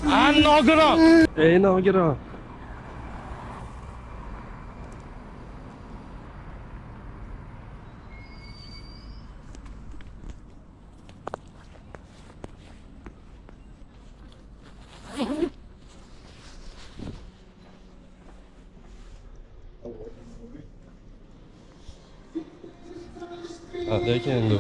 nogiron. Ey nogiron. Hadi endi.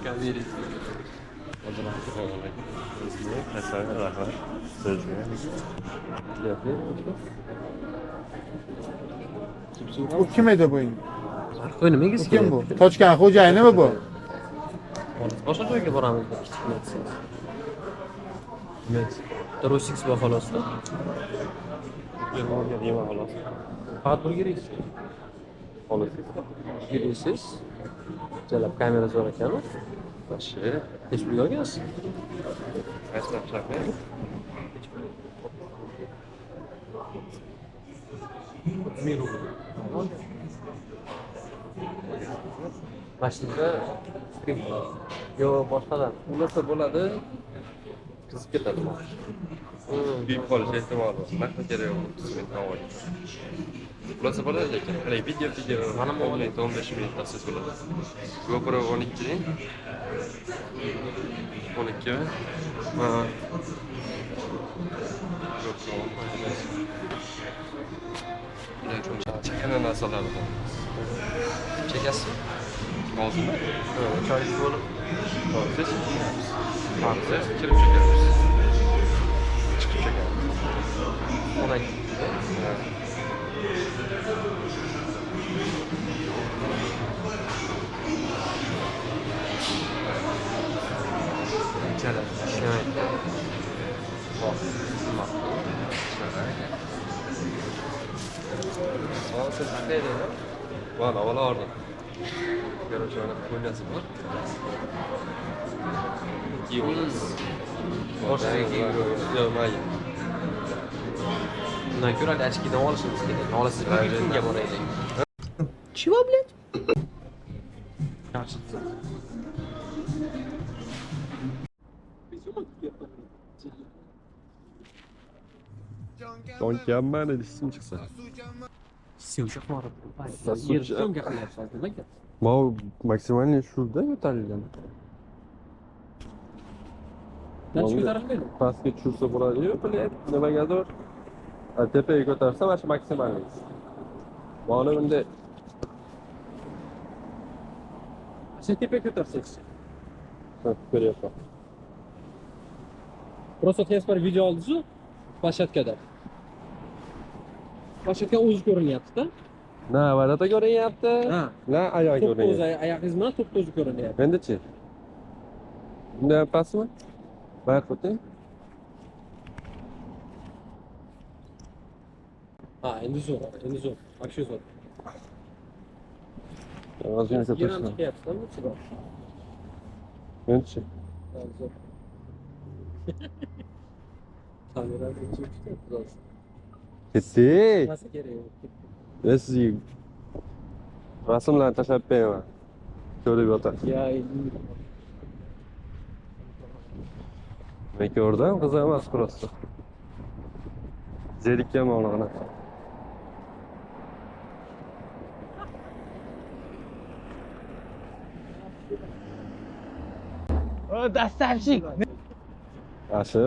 Geldik. O zaman rahmat. Sözüne. Bu kim edi bu? Önüme Bu kim bu? Tochkan xo'jayini mi bu? Boshqa joyga boramiz kichkina desangiz. Trosix va xolosda. Yema xolos. Faqat bir yurisiz. Xolos. Yurisiz. Jalab kamera zo'r ekan. Yaxshi. Hech bir yo'qsiz. Rasmlar chiqmaydi. Mashinada strim yo boshqadan ulasa bo'ladi, qizib ketadi. Kuyib qolish ehtimoli bor. Narsa kerak yo'q, strim havoga. Ulasa bo'ladi lekin qalay video mana 15 minutda siz bo'ladi. GoPro 12 12 va GoPro chakana narsalar bor. Chekasizmi? Hozirmi? Choyingiz bo'lib. Siz? Siz kirib chekasiz. Chiqib chekasiz. Onay. Chala. Evet. Siz qayerda? Mana orada. Короче, она хуйнясы var. Yiyemiz. Boshqa yo'maydi. Bundan ko'ra ochkidan olishimiz kerak. Olasiz kimga boraylik? Чего, блядь? Yaxshi. Jonkamman ism chiqsa. Сюжет может быть. Сосудчик. Yer gaplashadi, nimaga? Mau maksimalni shurda ko'tarilgan. Qancha ko'tarilmaydi? Pastga tushirsa bo'ladi-yu, bilet nimagadir. Tepaga ko'tarsa mana shu maksimalni. Mana bunday. Sen tepaga ko'tarsangiz. Ko'ryapman. Просто tezkor video oldingiz-ku, ploshatkada. Ploshatka o'zi ko'rinyapti-da. Na, varata ko'rinyapti. Ha. Na, oyoq To'p o'zi ko'rinyapti. oyog'ingiz bilan to'p o'zi ko'rinyapti. Endi-chi? Bunday pastmi? Bayaq o'ting. Ha, endi zo'r, endi zo'r. Вообще zo'r. Ozgina Yana ko'tarishni. chiqyapti-da, bu chiroq. Endi-chi? Ha, zo'r. Kamerani chiqdi, biroz. Ketdi. Nasa kerak yo'q. Men sizga rasmlarni tashlab beraman. Ko'rib yotasiz. Ya, Men ko'rdim, qiziq emas просто. Zerikkanman ona. O, dastavshik. Yaxshi.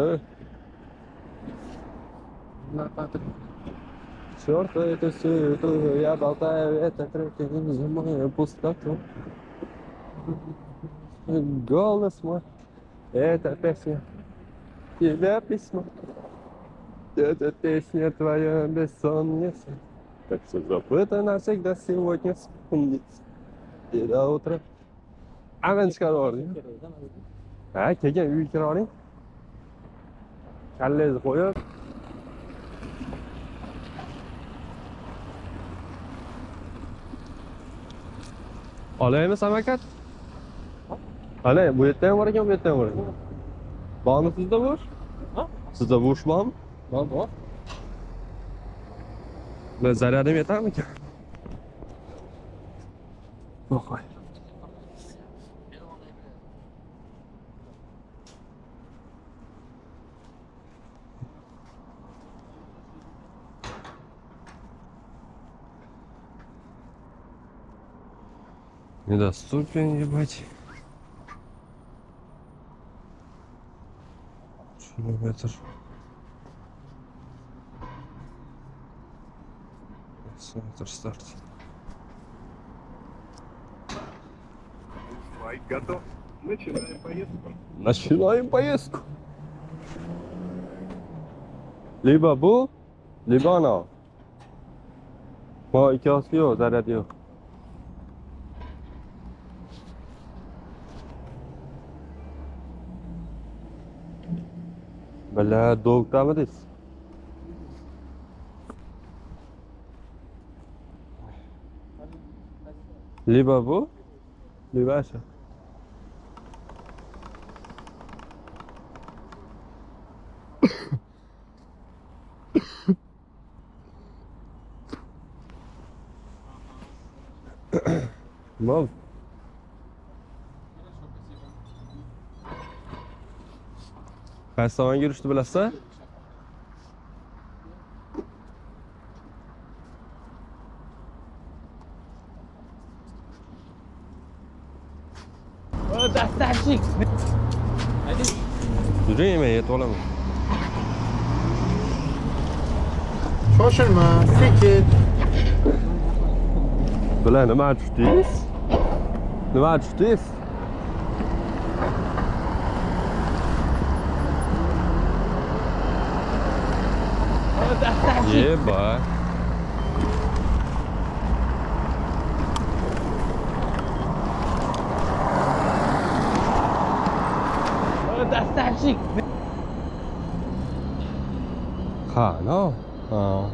Черт, это все, это я болтаю, это треки, зимой пустоту. Голос мой, это песня, тебя письмо. Это песня твоя бессонница. Так все забыто навсегда сегодня вспомнить. И до утра. А мен chiqarib Ha, kelgan uyga kira oling. Kallangizni qo'yib. Olaymi samokat? Ana, bu yerda ham bor ekan, bu yerda ham bor ekan. Bormi sizda bor? Sizda bo'sh bormi? Bor. Ben zararım yeter mi ki? Bakay. Недоступен, ебать. Километр. Метр старт. Лайк готов. Начинаем поездку. Начинаем поездку. Либо bu, lибо ana. Ma ikkalasi yo'q, zaryad yo'q. Bala doktormisiz? Lибо bu, lибо shu. Tamam. Kaç zaman görüştü bilasa? Dostavщик. Yürüyeyim yet olamam. Shoshilma, sekin. Bular nima tushdingiz? Nima tushdingiz? Dostavщик. Yeba. Dostavщик. Ha, no. Ha.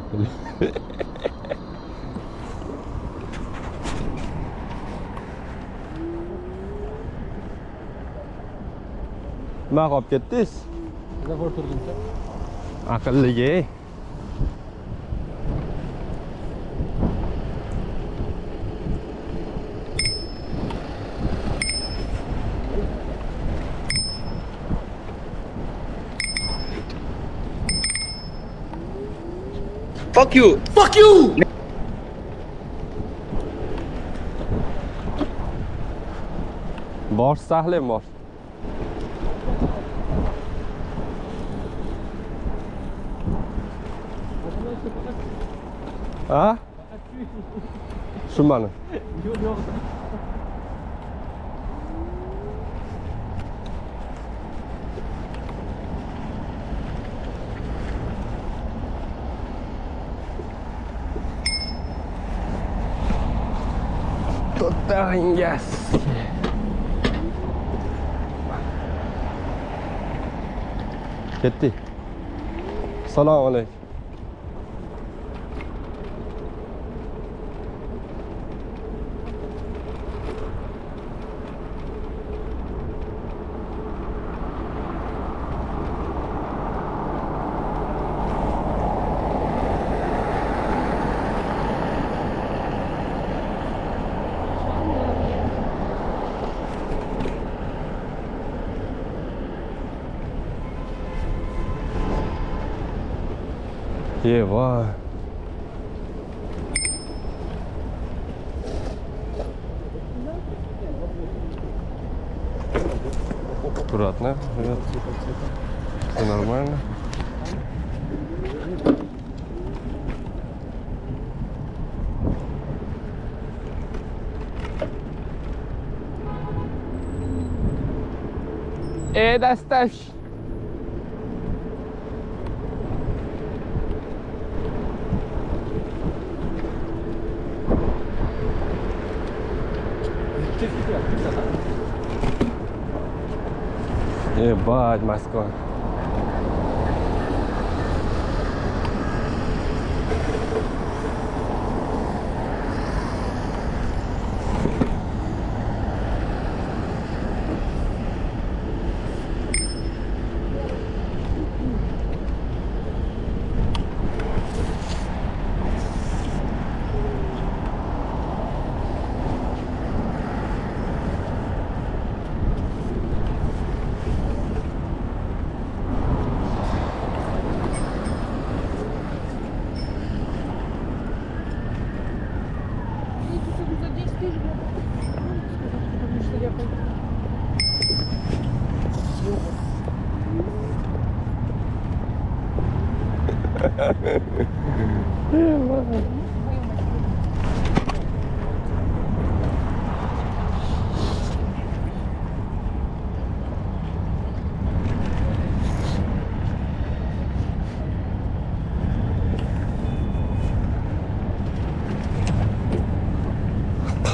Nima qolib ketdingiz? Zavor turdimcha. Aqlliga. Fuck you! Bosh sahlim bor. Ha? Tushunmadim. Yo'q. Yes. Ketdi. Assalomu alaykum. Eyvah. Аккуратно. Ребят. Все нормально. Доставь. Ебать, Москва.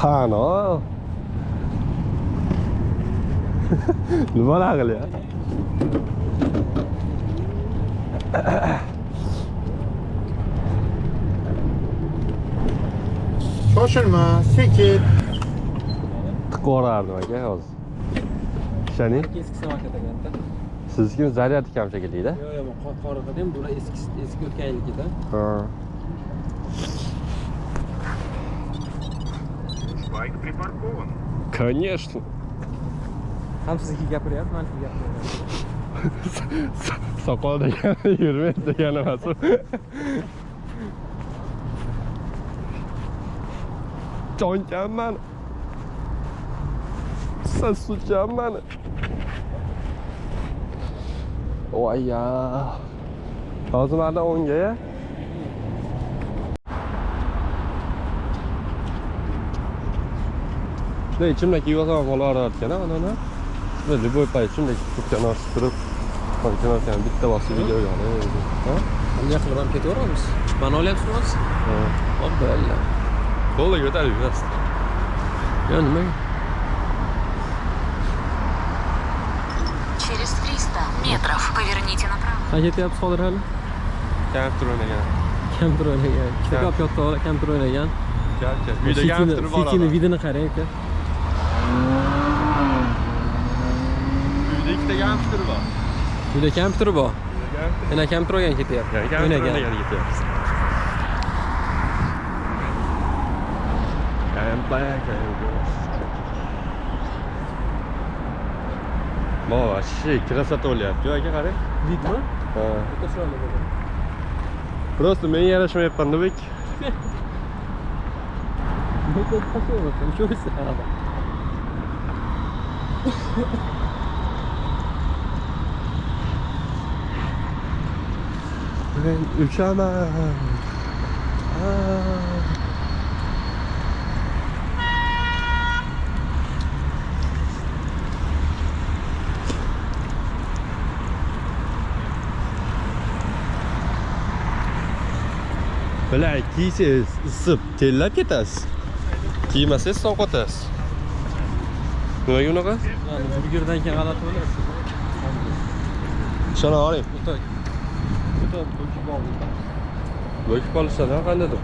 Qano. Nimalar qilyapti? Shoshilma, sekin. Qo'rardim aka hozir. Ishoning. Eski samokat ekanda. Sizniki zaryadi kam shekilli-da. Yo'q, yo'q, qora qildim. Bular eski o'tgan yilgida. Ha. Байк припаркован. Конечно. Ham sizniki gapiryapti, meniki gapiryapti. Soqol degan yurmaydi degan emas. Jonkamman. Sassuchamman. Voy ya. Hozir mana o'ngga ya. Ne içimde ki o zaman mola ararken ana. Böyle boy pay içimde tutkan astırıp konuşurken bitti bası video yani. Ha? Qanday qilib ham ketaveramiz? Mana olyapsizmi? Ha. Oballa. Qo'lga ko'tarib yurasiz. Yo, nima? Через 300 метров поверните направо. Qancha ketyapsiz hozir hali? Kamtur o'ynagan. Kamtur o'ynagan. Ikkita ko'p katta kamtur o'ynagan. Gel. Uyda kamtur bor. Fitini vidini qarang aka. Uyda ikkita kamtur bor. Uyda kamtur bor. Yana kamtur o'ynagan ketyapti. O'ynagan ketyapsiz. Вообще красота olyapti aka qarang. Vidmi? Ha. O'ta chiroyli bo'ldi. Просто menga yarashmayapti Nubek. Bu tasavvur, cho'si. Ben uçamam. Böyle kiysiz ısıp tellab ketasiz. Kiymasangiz sovqotasiz. Nimaga unaqa? Yani burgerdan keyin g'alati bo'lyapti. Shuni oling. O'ta to'kib oldim. Bo'kib qolishdan qandaydir.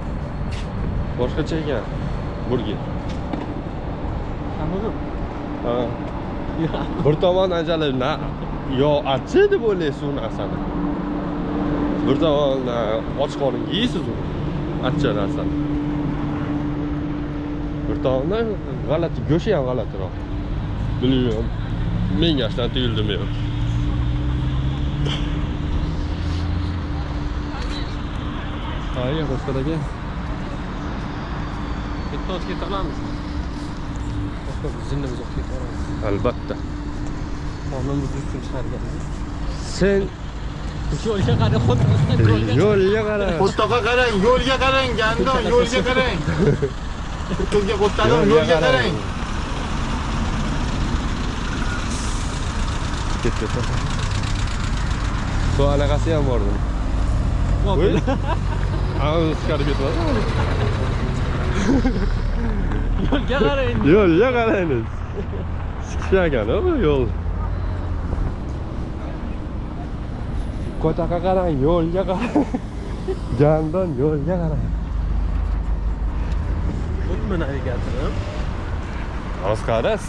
Boshqacha ekan. Burger. Hammaga. Ha. Bir tomon ajali na yo achchi deb o'ylaysiz u narsani. Bir tomon och qorin yeysiz uni. Achchi narsani. Bir tomondan g'alati, go'shi ham g'alatiroq. Bilmiyorum. Men yoshdan tuyuldim men. Hayır, boshqadagi. Bitta o'tib keta olamiz. Boshqa zinnimiz o'tib keta olamiz. Albatta. Qonunimiz uchun chiqarganmiz. Sen Yo'lga qarab xuddi yo'lga qara. Qo'rtoqqa qarang, yo'lga qarang, gandon, yo'lga qarang. Qo'lga qo'rtadi, yo'lga qarang. Ketdi. Bu anaqasi ham bordi. Voy. Ağzı çıkarıp yetmez. Yo'lga qarang. Yo'lga qaraymiz. Sikishagan bu yo'l. Ko'taqa qarang, yo'lga qarang. Gandon yo'lga qarang. Xuddi navigatorim. Raskadas.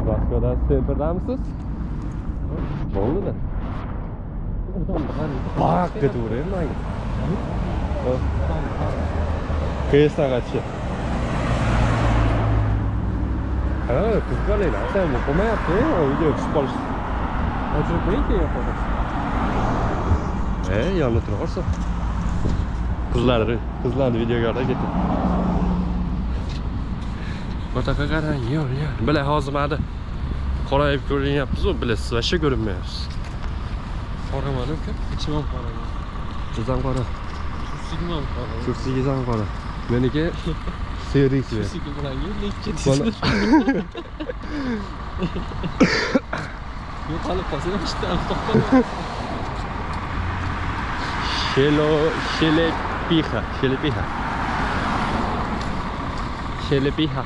Raskadas tempirdamisiz? Bo'ldi-da. Bak ketaveraymi menga? Qiyasdan qachi. Ha, qizlarlar sen bu qo'mayapti, uyga tushib qolish. O'chirib qo'ying keyin yo'qoladi. Yonida tura qolsa. Qizlarni videoga olib ketdi. Ko'taqa qarang, yo'l. Bilay hozir mana qorayib ko'rinyapsiz-ku, bilasiz, vasha ko'rinmayapsiz. qoramanu-ku. Ichim ham qorami. Sizam qora. Tursigim ham qorami. Kursigiz ham qora. Meniki serisi. Tursigim bilan necha Mana- desizlar. Yo'qolib qolsa ham ishdan to'xtab. Shelepija.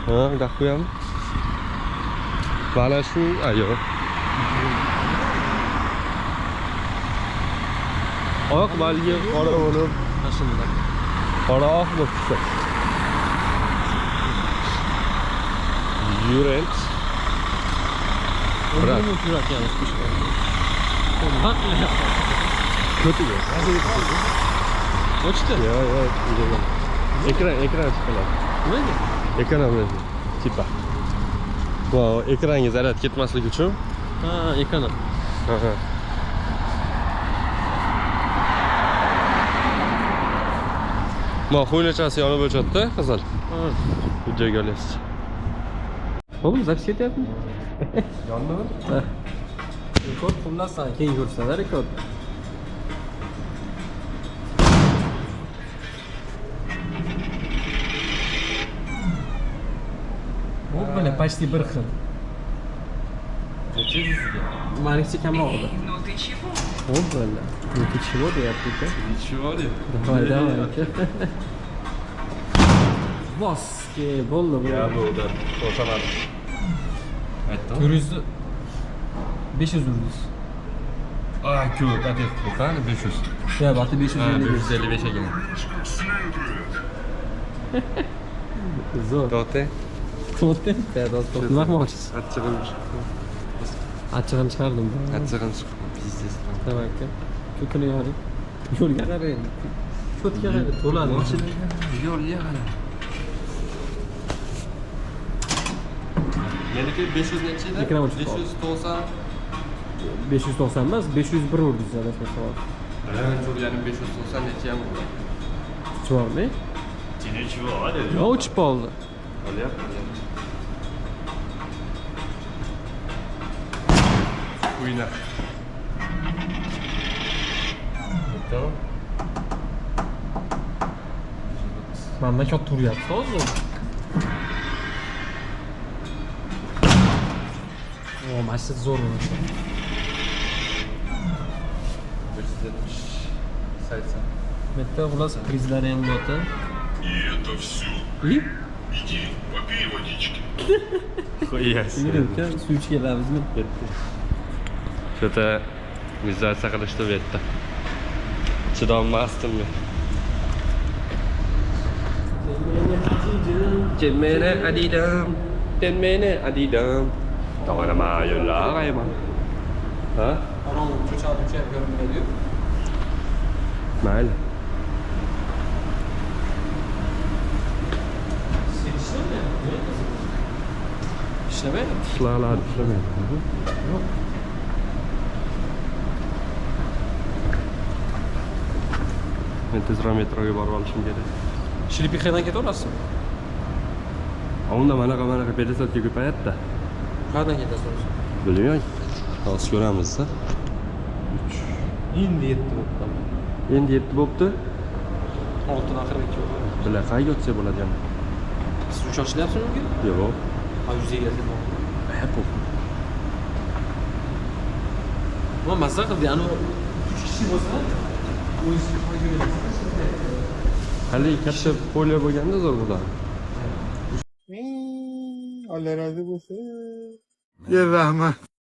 Ha, dah qo'yam. Mana shu, ayo. Oq balgi qora bo'lib, Mashina. qora oq bo'lib chiqdi. Yurent. Bırak. Bırak yani. Bak ne yaptı? Kötü ya. Uçtu. Ya, ekran chiqadi. Nima? Ekran bilan tipa. Bu ekranga zarar ketmasligi uchun. Ha, ekran. Aha. Ma xo'jachasi yonib o'chadi, qizil. Ha. Videoga olyapsiz. Oğlum zapis ketyapmi? Yondimi? Rekord xullas keyin ko'rsatadi rekord. Bu böyle почти bir xil. Manisi kamroq edi. O böyle. Ну ты чего deyapti-ku? Nechva deb. Давай. Voske bo'ldi bu. Ya bu da o'shalar. Aytdim. 400 500 urdiz. Ah, ko'p, aytib bu qani 500. Ya baxti 550. 555 ekan. Zo'r. To'xta. To'xta. Nima qilmoqchisiz? Achchig'im chiqardim. Achchig'im chiqib, biznes. Tamam aka. Ko'kini yoring. Yo'lga qarang. Ko'tga qarang, to'ladi. Yo'lga qara. Meniki 500 necha edi? Ekran o'chib qoldi. 590. 590 emas, 501 urdiz adashmasam. Ha, turganim 590 necha ham bo'ldi. Chiqormi? Nechva dedi. Yo, o'chib qoldi. Olyapti. O'yna. Tamam. Mamlakat turyapti hozir. O, mashina zo'r bo'ladi. 570. 80. Bitta xullas prizlari ham bo'ldi. И это все. И? Иди, попей водички. Qo'yasiz. Yuribka, suv ichib kelamizmi? Bitti. Şöyle güzel sakılıştı bitti. Çıdanmazdım ben. Cemene adidam. Cemene adidam. Doğrama yolla kayma. Ha? Onun çocuğa düşer görünmüyor. Mayli. İşlemeyin. Işlarlar işlemeyin. Yok. Ben tezroq metroga borib olishim kerak. Shilipixadan ketaverasizmi? Unda manaqa пересадка ko'payapti. Qayerdan ketasiz? Bilmayman. Hozir ko'ramiz-da. Endi 7 bo'libdi. Endi 7 bo'pti. 6 oxiriga keldi. Bular qayerga o'tsa bo'ladi yana? Siz uch ochlayapsizmi? Yo'q. Ha, yuzaga kelmoqda. Apple. Nima mazza qildi? Ani 3 kishi bo'lsa, o'zingiz qo'yib Hali katta polya bo'lganda zo'r bo'ladi. Allah razı olsun. Yer rahmat.